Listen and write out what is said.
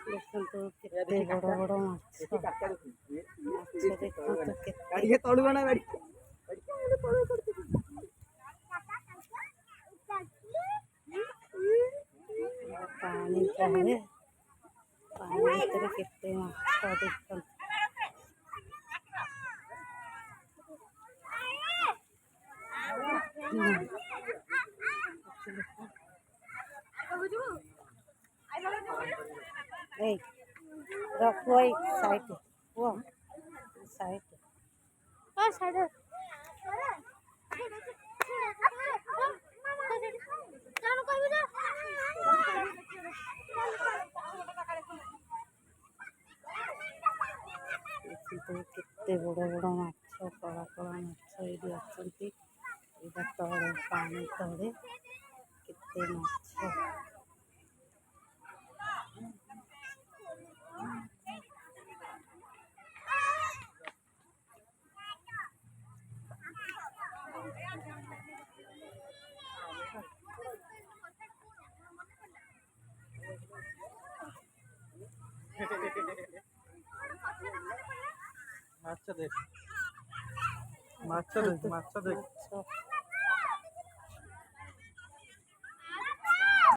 ଦେଖନ୍ତୁ କେତେ ବଡ଼ ବଡ଼ ମାଛ। ମାଛ ଦେଖନ୍ତୁ କେତେ ପାଣି ତଳେ ପାଣି ଭିତରେ କେତେ ମାଛ ଦେଖନ୍ତୁ। এই রখো এই সাইডে ও সাইডে সাইডে କେତେ ବଡ଼ ବଡ଼ ମାଛ କଳା କଳା ମାଛ ଏଇଠି ଅଛନ୍ତି। ଏଇଟା ତଳେ ପାଣି ତଳେ କେତେ ମାଛ। ମାଛ ଦେଖ ମାଛ ଦେଖ ମାଛ ଦେଖ।